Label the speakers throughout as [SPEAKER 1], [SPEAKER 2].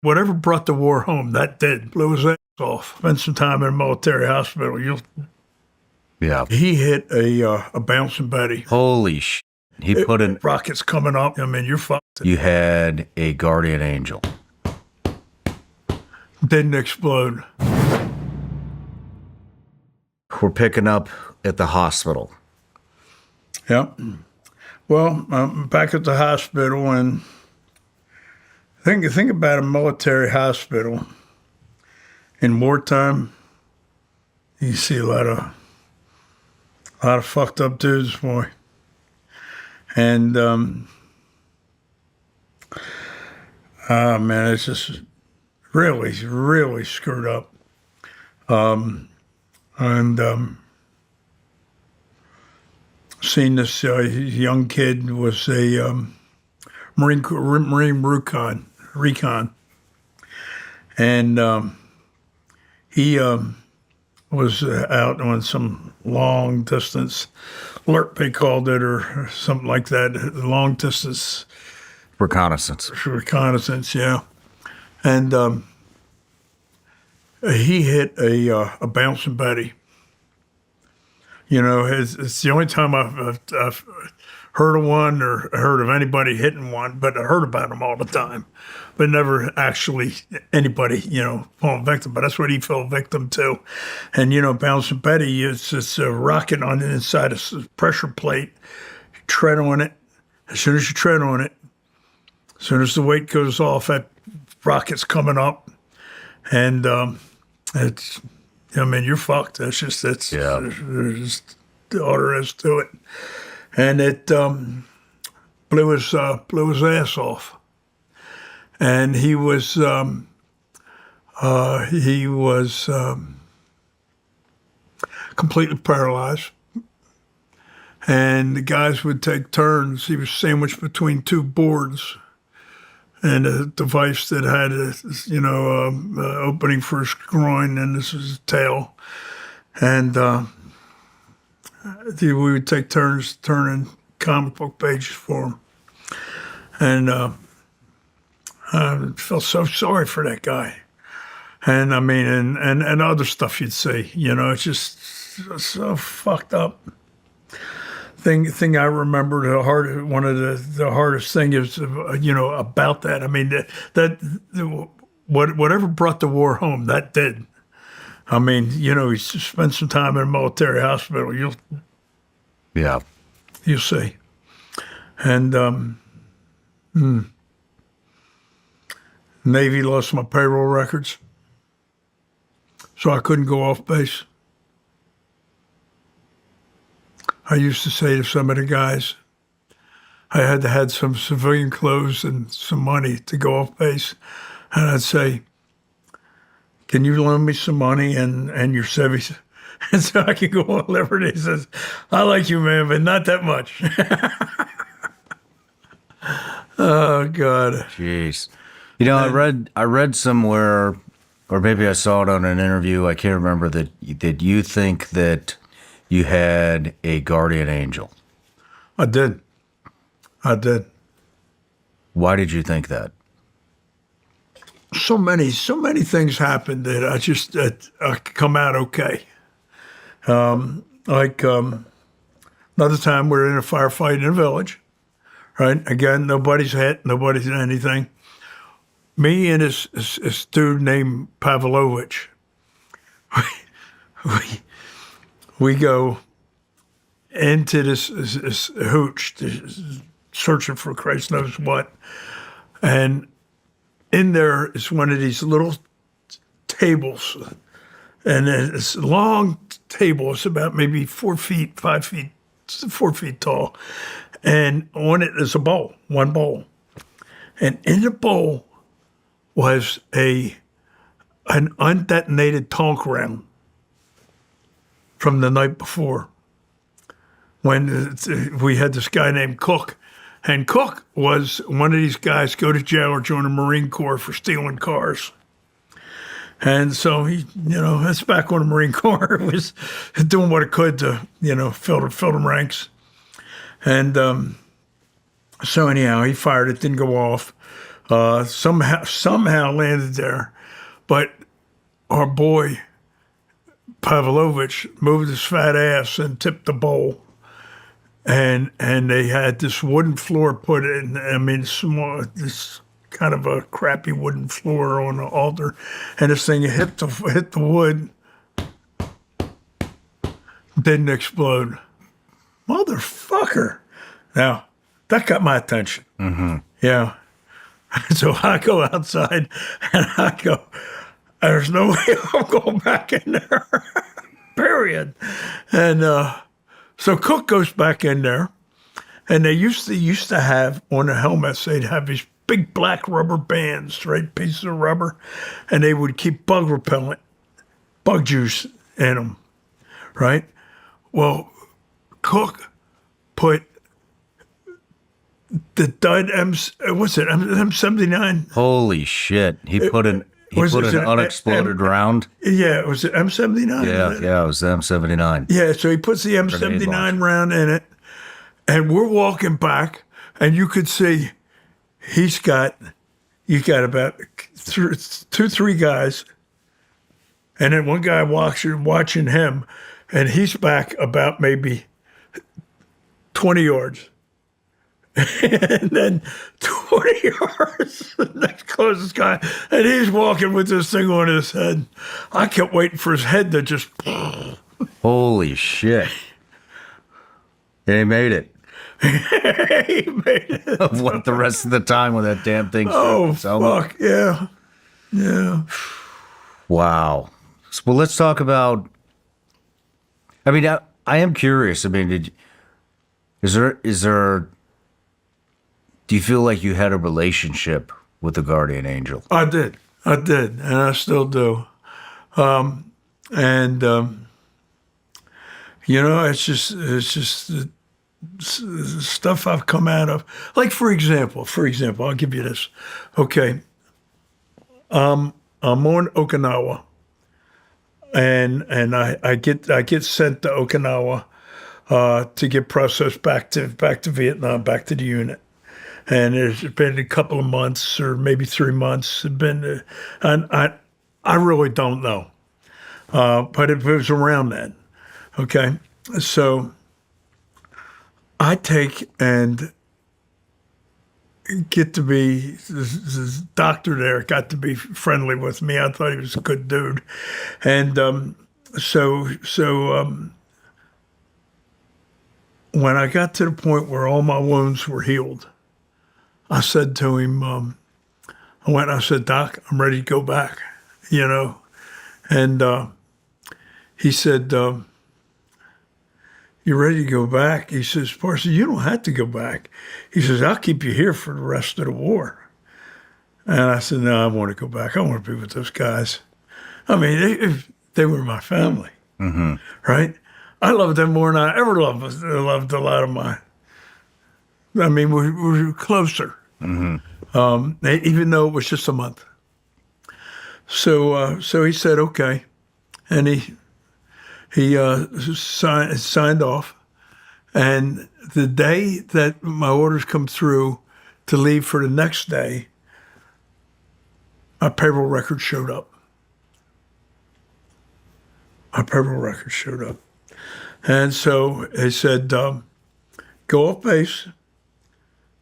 [SPEAKER 1] Whatever brought the war home, that did. Blew his ass off. Spent some time in a military hospital.
[SPEAKER 2] Yeah.
[SPEAKER 1] He hit a bouncing Betty.
[SPEAKER 2] Holy sh! He put in.
[SPEAKER 1] Rockets coming up. I mean, you're fucked.
[SPEAKER 2] You had a guardian angel.
[SPEAKER 1] Didn't explode.
[SPEAKER 2] We're picking up at the hospital.
[SPEAKER 1] Yep. Well, I'm back at the hospital, and think about a military hospital. In wartime, you see a lot of fucked up dudes, boy. And man, it's just really, really screwed up. Seen this young kid was a Marine recon, and he was out on some long distance alert, they called it, or something like that, long distance
[SPEAKER 2] Reconnaissance.
[SPEAKER 1] Yeah. And he hit a bouncing Betty. You know, it's the only time I've heard of one or heard of anybody hitting one, but I heard about them all the time, but never actually anybody, falling victim. But that's what he fell victim to. And, bouncing Betty is it's a rocket on the inside of a pressure plate. You tread on it. As soon as you tread on it, as soon as the weight goes off, that rocket's coming up. And you're fucked. There's just all there is to it. And it blew his ass off. And he was completely paralyzed. And the guys would take turns. He was sandwiched between two boards and a device that had a opening for his groin, and this was his tail. And we would take turns turning comic book pages for him. And I felt so sorry for that guy. And I mean, and other stuff you'd see, it's just so fucked up. Thing I remember one of the hardest thing is about that. I mean whatever brought the war home, that did. I mean, he spent some time in a military hospital. You'll see. And Navy lost my payroll records, so I couldn't go off base. I used to say to some of the guys, I had to have some civilian clothes and some money to go off base. And I'd say, can you loan me some money and your civvies? And so I could go on Liberty. He says, I like you, man, but not that much. Oh, God.
[SPEAKER 2] Jeez. I read somewhere, or maybe I saw it on an interview, I can't remember, that you think that you had a guardian angel.
[SPEAKER 1] I did.
[SPEAKER 2] Why did you think that?
[SPEAKER 1] So many things happened that I come out okay. Another time we're in a firefight in a village, right? Again, nobody's hit, nobody's anything. Me and this dude named Pavlovich, we go into this hooch, searching for Christ knows what. And in there is one of these little tables. And it's a long table. It's about maybe 4 feet, 5 feet, 4 feet tall. And on it is a bowl, one bowl. And in the bowl was an undetonated tonk round from the night before, when we had this guy named Cook. And Cook was one of these guys go to jail or join the Marine Corps for stealing cars. And so he, that's back when the Marine Corps was doing what it could to, fill the ranks. And so anyhow, he fired it, didn't go off. somehow landed there, but our boy Pavlovich moved his fat ass and tipped the bowl. And they had this wooden floor put in. I mean, this kind of a crappy wooden floor on the altar, and this thing hit the wood, didn't explode. Motherfucker! Now that got my attention. Mm-hmm. Yeah. So I go outside and I go, "There's no way I'm going back in there." Period. And so Cook goes back in there, and they used to have on the helmets, they'd have these big black rubber bands, right, pieces of rubber, and they would keep bug repellent, bug juice in them, right? Well, Cook put the Dud M79?
[SPEAKER 2] Holy shit! He put an unexploded round.
[SPEAKER 1] Yeah, was it M79?
[SPEAKER 2] Yeah, it was the M79.
[SPEAKER 1] Yeah, so he puts the M79 round in it, and we're walking back, and you could see you got about three guys, and then one guy watching him, and he's back about maybe 20 yards. And then 20 yards, the next closest guy, and he's walking with this thing on his head. I kept waiting for his head to just.
[SPEAKER 2] Holy shit! And he made it.
[SPEAKER 1] He made it.
[SPEAKER 2] What the rest of the time with that damn thing?
[SPEAKER 1] Oh fuck yeah, yeah.
[SPEAKER 2] Wow. Well, let's talk about. I mean, I am curious. I mean, is there? Do you feel like you had a relationship with the guardian angel?
[SPEAKER 1] I did, and I still do. It's just stuff I've come out of. Like for example, I'll give you this. Okay, I'm on Okinawa, and I get sent to Okinawa to get processed back to Vietnam, back to the unit. And it's been a couple of months or maybe 3 months. It's been, and I really don't know, but it was around then. Okay, so I take and get to be this doctor there. Got to be friendly with me. I thought he was a good dude, and so when I got to the point where all my wounds were healed, I said to him, I said, "Doc, I'm ready to go back," and he said, "You ready to go back?" He says, "Parson, you don't have to go back." He says, "I'll keep you here for the rest of the war." And I said, "No, I want to go back. I want to be with those guys. I mean, they were my family, right? I loved them more than I ever loved a lot of my. I mean, we were closer, even though it was just a month." So he said, "Okay," and he signed off. And the day that my orders come through to leave for the next day, my payroll record showed up. And so they said, "Go off base,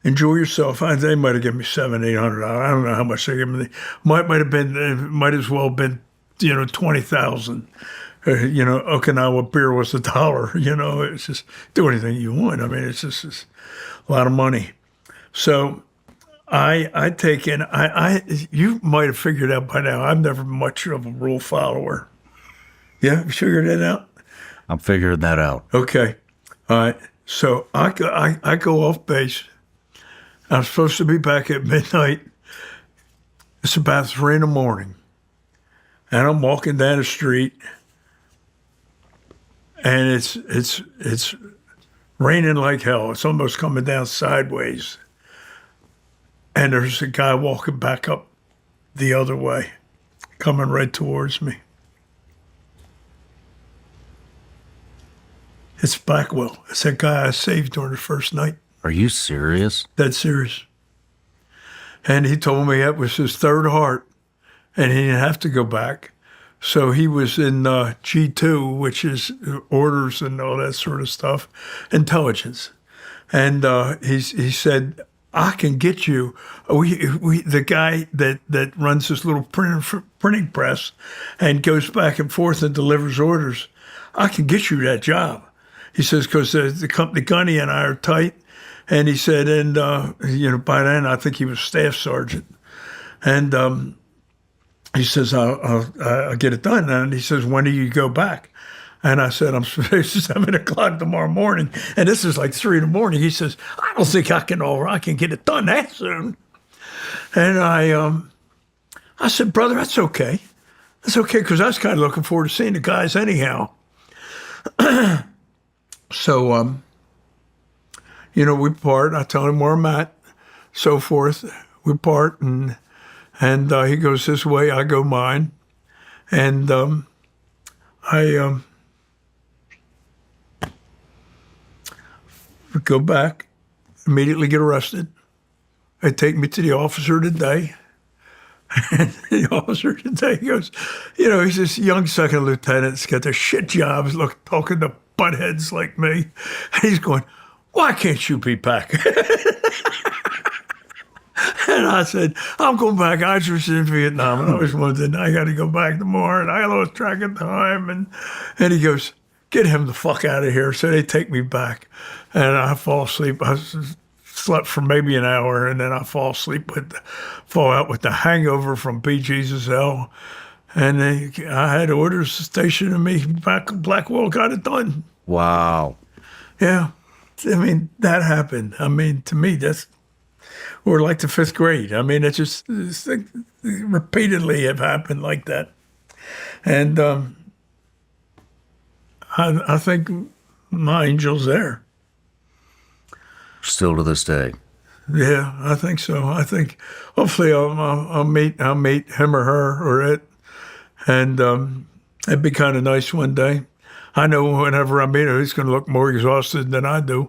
[SPEAKER 1] enjoy yourself." They might have given me $700-800. I don't know how much they gave me. Might as well have been, 20,000. Okinawa beer was $1. It's just do anything you want. I mean, it's just a lot of money. So I take in. You might have figured out by now. I'm never much of a rule follower. Yeah, you figured that out.
[SPEAKER 2] I'm figuring that out.
[SPEAKER 1] Okay, all right. So I go off base. I'm supposed to be back at midnight. It's about 3 a.m, and I'm walking down the street. And it's raining like hell. It's almost coming down sideways. And there's a guy walking back up the other way, coming right towards me. It's Blackwell. It's that guy I saved during the first night.
[SPEAKER 2] Are you serious?
[SPEAKER 1] Dead serious. And he told me that was his third heart, and he didn't have to go back. So he was in G2, which is orders and all that sort of stuff, intelligence. And he said, I can get you. The guy that runs this little printing press and goes back and forth and delivers orders, I can get you that job. He says, because the company Gunny and I are tight. And he said, and, by then I think he was staff sergeant. And he says, I'll get it done. And he says, when do you go back? And I said, I'm supposed to 7 o'clock tomorrow morning. And this is like 3 a.m. He says, I don't think I can get it done that soon. And I said, brother, that's okay. That's okay, because I was kind of looking forward to seeing the guys anyhow. So, we part. I tell him where I'm at, so forth. We part, and he goes this way, I go mine. And I go back, immediately get arrested. They take me to the officer today. And the officer today goes, he's this young second lieutenant that's got the shit jobs, talking to buttheads like me. And he's going, why can't you be back? And I said, I'm going back. I was in Vietnam, and I was wondering, I got to go back tomorrow, and I lost track of time. And he goes, get him the fuck out of here. So they take me back, and I fall asleep. I slept for maybe an hour, and then I fall out with the hangover from BG's hell. And I had orders stationed me back in Blackwell, got it done.
[SPEAKER 2] Wow.
[SPEAKER 1] Yeah. That happened. To me, we're like the 5th grade. It's like repeatedly have happened like that. And I think my angel's there.
[SPEAKER 2] Still to this day.
[SPEAKER 1] Yeah, I think so. I think hopefully I'll meet him or her or it, and it'd be kind of nice one day. I know whenever I meet him, he's going to look more exhausted than I do.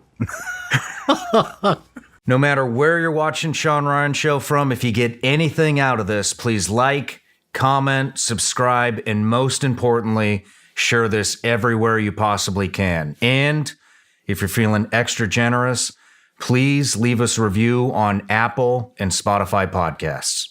[SPEAKER 2] No matter where you're watching Sean Ryan Show from, if you get anything out of this, please like, comment, subscribe, and most importantly, share this everywhere you possibly can. And if you're feeling extra generous, please leave us a review on Apple and Spotify podcasts.